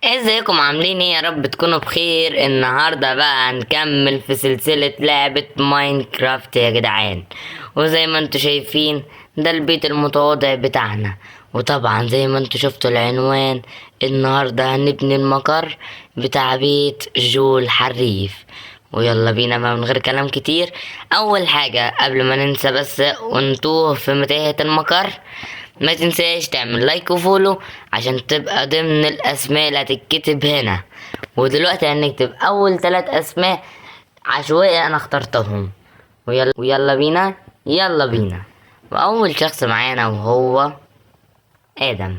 ازيكم عاملين ايه؟ يا رب تكونوا بخير. النهارده بقى هنكمل في سلسلة لعبة ماينكرافت يا جدعان. وزي ما انتوا شايفين ده البيت المتواضع بتاعنا. وطبعا زي ما انتوا شفتوا العنوان، النهارده هنبني المقر بتاع بيت جو الحريف. ويلا بينا بقى من غير كلام كتير. اول حاجة قبل ما ننسى بس ونتوه في متاهة المقر، ما تنساش تعمل لايك وفولو عشان تبقى ضمن الاسماء اللي هتتكتب هنا. ودلوقتي هنكتب اول 3 اسماء عشوائي انا اخترتهم. ويلا بينا. يلا بينا. واول شخص معانا وهو ادم.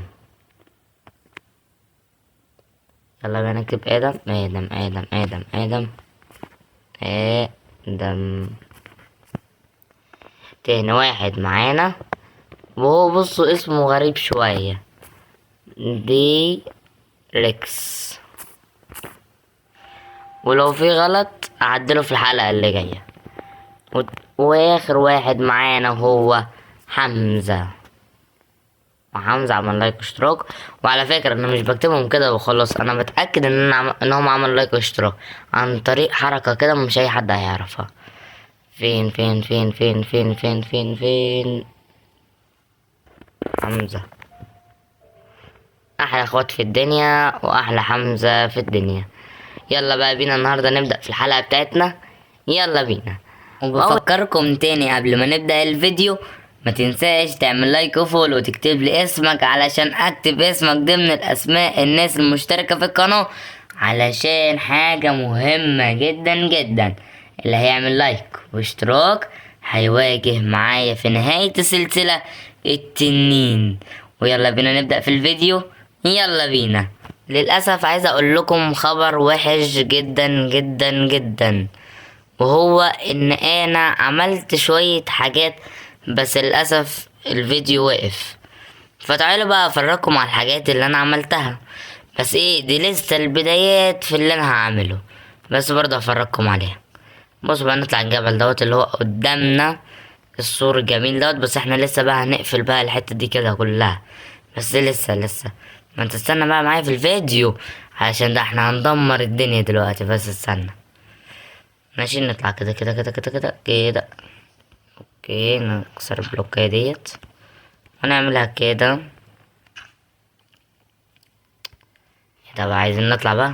يلا بينا نكتب ادم ادم ادم ادم ادم ادم. تاني واحد معانا وهو بصوا اسمه غريب شوية، دي ريكس. ولو في غلط اعدله في الحلقة اللي جاية. واخر واحد معانا هو حمزة. وحمزة عمل لايك واشتراك. وعلى فكرة انا مش بكتبهم كده وخلاص، انا متأكد انهم عملوا لايك واشتراك عن طريق حركة كده مش اي حد هيعرفها. فين حمزة. احلى اخوات في الدنيا واحلى حمزة في الدنيا. يلا بقى بينا النهاردة نبدأ في الحلقة بتاعتنا. يلا بينا. وبفكركم تاني قبل ما نبدأ الفيديو، ما تنساش تعمل لايك وفولو وتكتب لي اسمك علشان اكتب اسمك ضمن الاسماء الناس المشتركة في القناة، علشان حاجة مهمة جدا جدا. اللي هيعمل لايك واشتراك هيواجه معايا في نهاية السلسلة التنين. ويلا بينا نبدأ في الفيديو. يلا بينا. للأسف عايز اقول لكم خبر وحش جدا جدا جدا، وهو ان انا عملت شوية حاجات بس للأسف الفيديو وقف. فتعالوا بقى افرجكم على الحاجات اللي انا عملتها. بس ايه دي لسه البدايات في اللي انا هعمله، بس برضه افرجكم عليها. بصوا بقى نطلع الجبل دوت اللي هو قدامنا، السور الجميل دوت. بس احنا لسه بقى هنقفل بقى الحتة دي كده كلها، بس دي لسه. ما انت استنى بقى معايا في الفيديو عشان ده احنا هندمر الدنيا دلوقتي. بس استنى. ماشي نطلع كده. اوكي نكسر البلوكاية ديت ونعملها كده. طب عايزين نطلع بقى،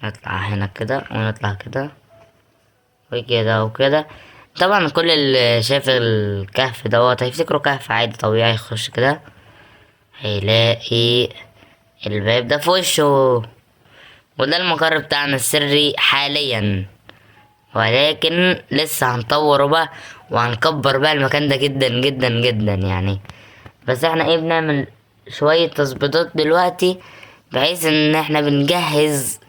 نطلع هنا كده ونطلع كده وكده وكده. طبعا كل اللي شايف الكهف دوت هيفتكروا كهف عادي طبيعي، يخش كده هيلاقي الباب ده في وشه. وده المقر بتاعنا السري حاليا، ولكن لسه هنطوره بقى وهنكبر بقى المكان ده جدا جدا جدا يعني. بس احنا ايه بنعمل شوية تظبيطات دلوقتي بحيث ان احنا بنجهز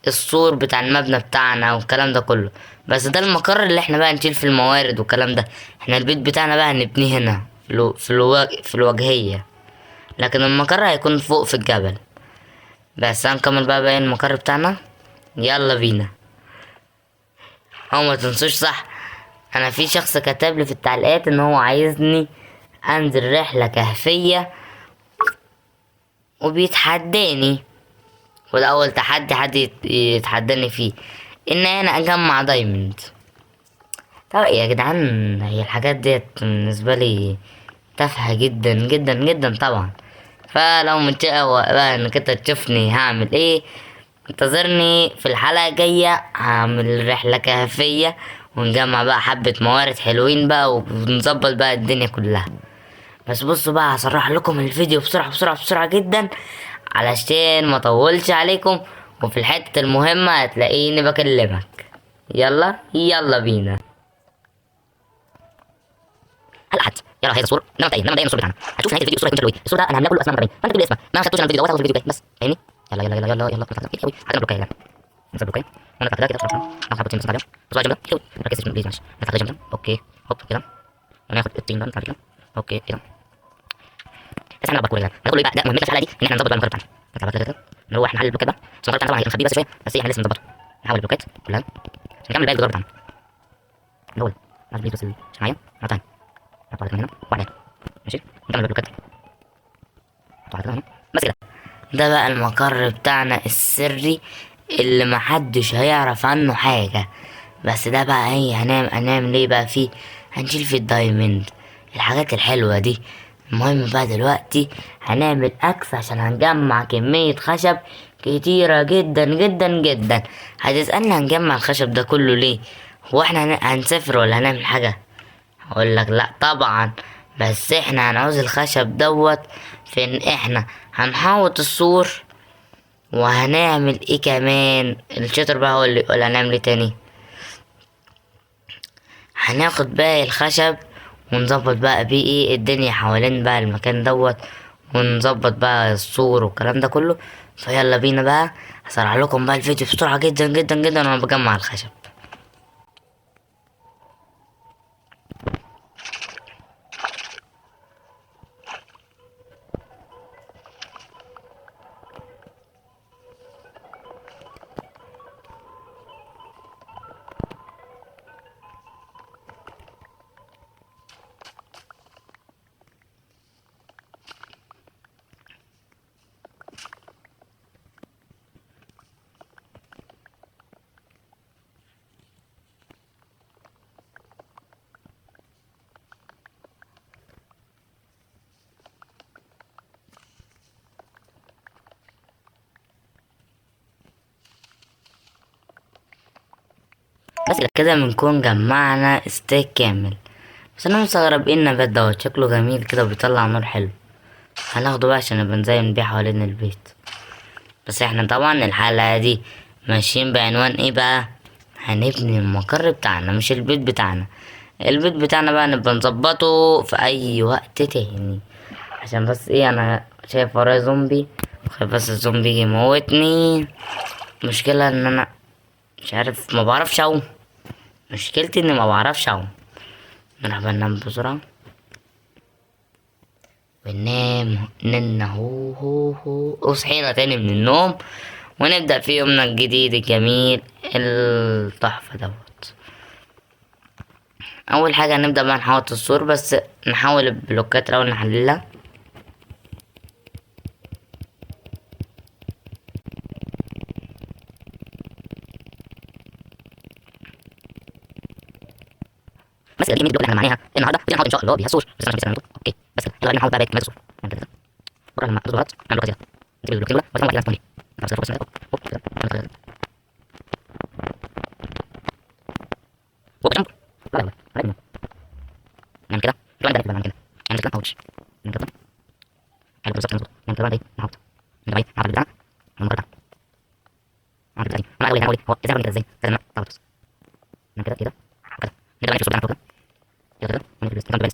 السور بتاع المبنى بتاعنا والكلام ده كله. بس ده المقر اللي احنا بقى نشيل في الموارد والكلام ده. احنا البيت بتاعنا بقى هنبنيه هنا في الواجهية، لكن المقر هيكون فوق في الجبل. بس هنكمل بقى باقي المقر بتاعنا. يلا بينا. هو ما تنسوش صح، انا في شخص كتب لي في التعليقات ان هو عايزني انزل رحلة كهفية وبيتحداني. وده اول تحدي حد يتحداني فيه، ان انا اجمع دايموند. طب يا جدعان هي الحاجات ديت بالنسبة لي تافهة جدا جدا جدا طبعا. فلو متشوق بقى انك انت تشوفني هعمل ايه، انتظرني في الحلقة الجاية. هعمل رحلة كهفية ونجمع بقى حبة موارد حلوين بقى ونظبط بقى الدنيا كلها. بس بصوا بقى هصرح لكم الفيديو بسرعة جدا علشان ما اطولش عليكم. وفي الحتة المهمة هتلاقيني بكلمك. يلا بينا. هلا حد يلا هذا الصور انما الصور بتاعنا هتشوف نهايه الفيديو. الصوره هيكون شكله الصور ده انا هعمل له اسماء مبنيه، فانت تكتب لي اسمك ما خدتوش انا الفيديو دوت هاخد الفيديو جاي بس فاهمني. يلا كتير قوي عدم بلوكايه يعني. ننزل بلوكايه ونطلع كده بسرعه ناخد حبتين بس عليهم. بصوا على الجنب ده ركز بليز معلش. نطلع كده جنب اوكي هوب كده وناخد الطين ده نطلع كده اوكي كده. بس احنا بقى كده هنقول بقى ده مهمتنا في الحلقه دي ان احنا نظبط بقى المقر بتاعنا. نطلع بقى كده نروح نحل البلوكات بقى. بس المقر بتاعنا طبعا هيبقى مخبي بس شويه، بس احنا لسه نظبطه. نحاول البلوكات كلها نكمل باقي الجدار بتاعنا الاول. نعمل بليز بس مش معايا مره ثانيه. نطلع كده هنا وبعدين ماشي نكمل البلوكات. طلع كده هنا بس كده. ده بقى المقر بتاعنا السري اللي محدش هيعرف عنه حاجة. بس ده بقى ايه، هنعمل ايه بقى فيه؟ هنشيل فيه الدايموند، الحاجات الحلوة دي. المهم بقى دلوقتي هنعمل اكس عشان هنجمع كمية خشب كتيرة جدا جدا جدا. هتسألني هنجمع الخشب ده كله ليه؟ هو احنا هنسافر ولا هنعمل حاجة؟ هقول لك لا طبعا، بس احنا هنعوز الخشب دوت في ان احنا هنحوط السور. وهنعمل ايه كمان؟ الشاطر بقى هو اللي يقول هنعمل ايه تاني. هناخد باقي الخشب ونظبط بقى بيه ايه الدنيا حوالين بقى المكان دوت، ونظبط بقى السور والكلام ده كله. فيلا بينا بقى، هسرع لكم بقى الفيديو بسرعة جدا جدا جدا وانا بجمع الخشب. بس كده بنكون جمعنا ستيك كامل. بس انا مستغرب ايه النبات دوت، شكله جميل كده وبيطلع نور حلو. هناخده بقى عشان نبقى نزين بيه حوالين البيت. بس احنا طبعا الحلقة دي ماشيين بعنوان ايه بقى؟ هنبني المقر بتاعنا مش البيت بتاعنا. البيت بتاعنا بقى نبقى نظبطه في اي وقت تاني. عشان بس ايه، انا شايف ورايا زومبي، خايف بس الزومبي يجي يموتني. مشكلة ان انا مش عارف، ما بعرفش اعوم. مشكلتي اني ما بعرفش اعوم. نروح بقى ننام بسرعة وننام ننا هو هو هو، وصحينا تاني من النوم ونبدأ في يومنا الجديد الجميل التحفة دوت. أول حاجة هنبدأ بقى نحوط السور، بس نحاول البلوكات الأول نحللها. بس دي البلوك اللي احنا معناها النهارده دي هنحط ان شاء الله بيها سور، بس انا مش بس اوكي. بس يلا بينا نحاول بقى باقي السور. نعمل كده ورا لما تظبط نعمل كده، نجيب البلوكين دول وبعدين نعمل كده نفس الفرصه كده كده نعمل كده وجنب. لا لا لا نعمل كده كمان ده نعمل كده نعمل كده اوتش نعمل كده حلو بالظبط نظبط نعمل كده بقى نحط نبقى نعمل بتاعنا المره ده نعمل كده انا اول هو ازاي نعمل كده ازاي كده نعمل كده كده كده نبدا نعمل السور بتاعنا كده كده نعمل كده نعمل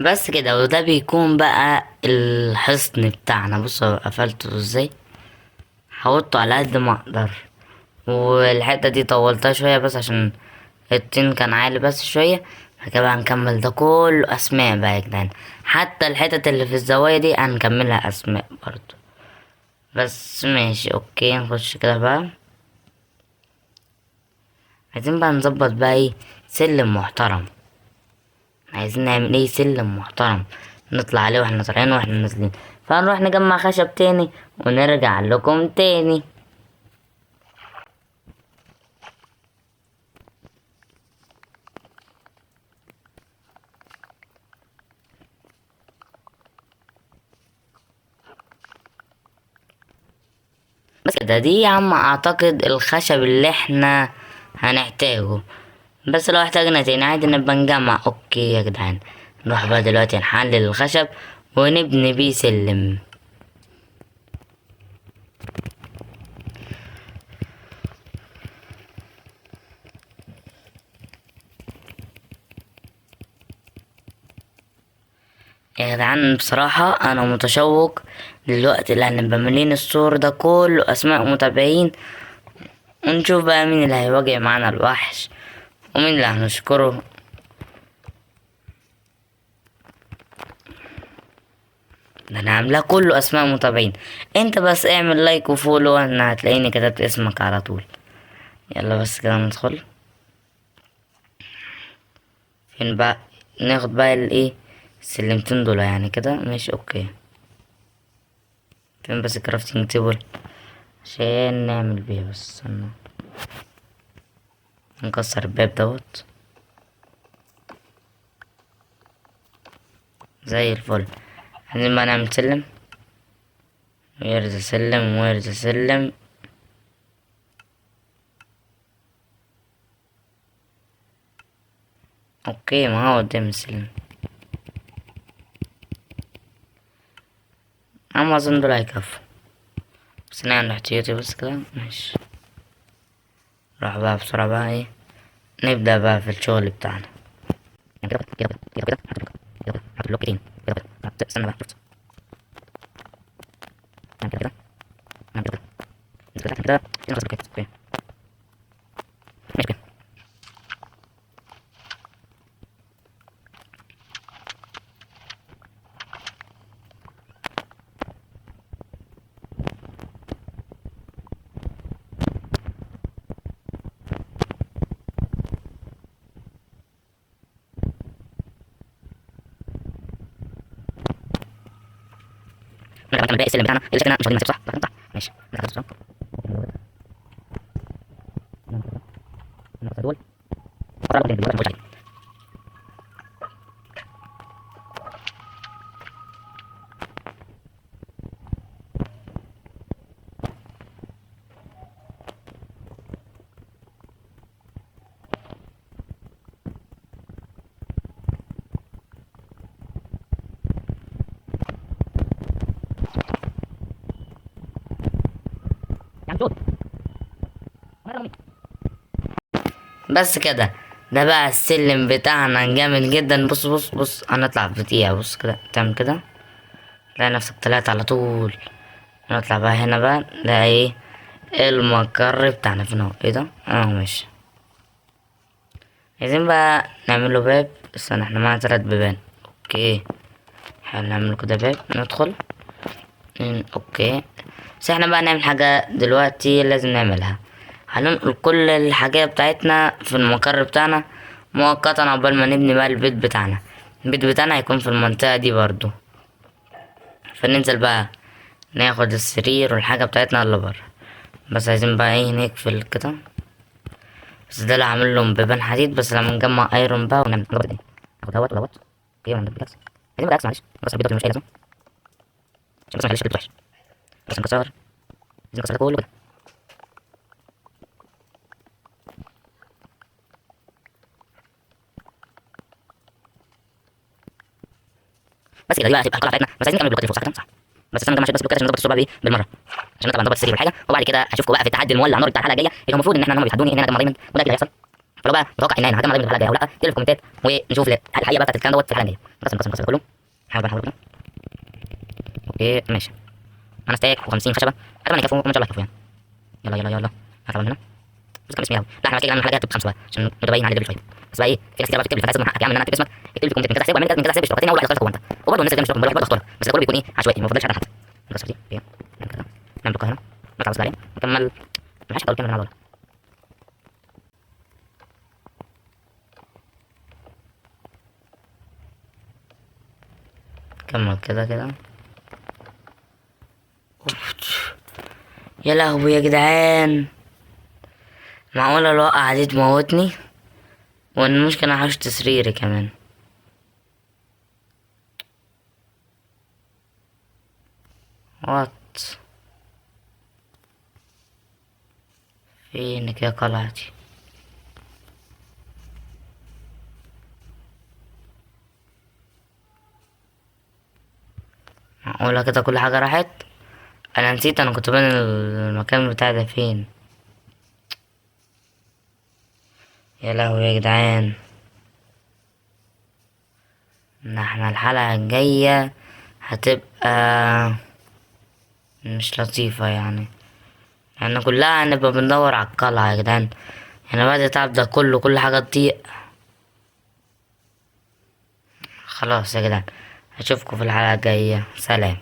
بس كده. وده بيكون بقى الحصن بتاعنا. بصوا قفلته ازاي، حاولته على قد ما اقدر. والحتة دي طولتها شوية بس عشان الطين كان عالي بس شوية. بعد كده بقى هنكمل ده كله اسماء بقى يا جدعان. حتى الحتت اللي في الزوايا دي هنكملها اسماء برضو. بس ماشي اوكي، نخش كده بقى. عايزين بقى نظبط بقى ايه سلم محترم. عايزين نعمل ايه سلم محترم نطلع عليه واحنا طالعين واحنا نازلين. فهنروح نجمع خشب تاني ونرجع لكم تاني. بس كده دي يا عم اعتقد الخشب اللي احنا هنحتاجه. بس لو احتاجنا تاني عادي نبقى نجمع. اوكي يا جدعان، نروح بقى دلوقتي نحلل الخشب ونبني بيه سلم. يا جدعان بصراحة أنا متشوق دلوقتي اللي هنبقى مالين السور ده كله أسماء متابعين، ونشوف بقى مين اللي هيواجه معانا الوحش ومين اللي هنشكره. ده أنا عاملاه كله أسماء متابعين. انت بس اعمل لايك وفولو، أنا هتلاقيني كتبت اسمك على طول. يلا بس كده ندخل. فين بقى؟ ناخد بقى الايه السلمتين دول يعني كده ماشي اوكي. فين بس الكرافتنج تيبل عشان نعمل بيها؟ بس استنى نكسر الباب دوت زي الفل. عايزين بقى نعمل سلم، ويرز سلم ويرز سلم. اوكي ما هو قدام السلم. انا اظن دول هيكفوا، بس نعمل احتياطي بس كده ماشي. نروح بقى بسرعة بقى ايه، نبدأ بقى في الشغل بتاعنا. كده كده كده كده كده هات اللوكتين كده كده. استنى بقى شفت كده كده كده كده كده اوكي ماشي كده. نرجع نكمل باقي السلم بتاعنا اللي شكلنا مش واخدين مسافة، صح؟ صح ماشي نرجع صح. دول بس كده. ده بقى السلم بتاعنا جامد جدا. بص بص بص هنطلع في دقيقة. بص كده تعمل كده تلاقي نفسك طلعت على طول. نطلع بقى هنا بقى ده ايه المقر بتاعنا. فين هو؟ ايه ده؟ ماشي. عايزين بقى نعمله باب. استنى احنا معانا 3 بيبان. اوكي حلو نعمله كده باب ندخل. اوكي بس احنا بقى نعمل حاجة دلوقتي لازم نعملها. هننقل كل الحاجات بتاعتنا في المقر بتاعنا مؤقتا عقبال ما نبني بقى البيت بتاعنا. البيت بتاعنا هيكون في المنطقة دي برضو. فننزل بقى ناخد السرير والحاجة بتاعتنا اللي برا. بس عايزين بقى ايه نقفل كده. بس ده اللي هعمل لهم بيبان حديد بس لما نجمع ايرون بقى ونعمل نظبط الدنيا. ناخد دوت ودوت. اوكي ونعمل بيكاكس. عايزين بيكاكس معلش بس البيضة دي مش اي لازمة عشان بس معلش البيت وحش. بس نكسر عايزين نكسر ده كله كده. بس كده دي بقى هتبقى القلعه بتاعتنا. بس عايزين نكمل بلوكات الفوق صح؟ بس استنى نجمع شويه بس بلوكات عشان نظبط الصوره بقى بايه بالمره. عشان طبعا نظبط السرير والحاجه. وبعد كده اشوفكم بقى في التحدي المولع النار بتاع الحلقه الجايه اللي هو المفروض ان احنا بيتحدوني ان انا اجمع دايما وده اللي هيحصل. فلو بقى متوقع ان انا هجمع دايما الحلقه الجايه او لا اكتب في الكومنتات ونشوف الحقيقه بقى بتاعت الكلام دوت في الحلقه الجايه. نكسر كله. حاول بقى كده. اوكي ماشي. انا ستاك و50 خشبه اتمنى يكفوا ان شاء الله يكفوا يعني. يلا يلا يلا هطلع من هنا. بس كان اسمي يلا. لا احنا كده نعمل حاجه هتبقى 5 بقى عشان متبين على الليفل شويه. بس بقى ايه في ناس كتير بقى بتكتب لي فلازم حقك يعني ان انا اكتب اسمك. اكتب لي في الكومنت من كذا حساب واعمل من كذا حساب اشتراكاتين اول واحد اختارك هو انت. وبرضه الناس اللي مش واخده بالك برضه اختارها. بس ده كله بيكون ايه عشوائي ما بفضلش حد حد. نكسر دي ايه نعمل كده. نعمل بلوك هنا نطلع بس عليه نكمل. ماشي طول كامل هنا ولا كمل كده كده. يا لهوي يا جدعان، معقولة الوقعة دي تموتني؟ والمشكلة انا حشت سريري كمان. وات فينك يا قلعتي؟ معقولة كده كل حاجة راحت؟ انا نسيت انا كنت بين المكان بتاعي ده فين. يا لهوي يا جدعان. ان احنا الحلقة الجاية هتبقى مش لطيفة يعني كلها هنبقى بندور على القلعة يا جدعان. يعني بعد التعب ده كله كل حاجة تضيق. خلاص يا جدعان، اشوفكم في الحلقة الجاية، سلام.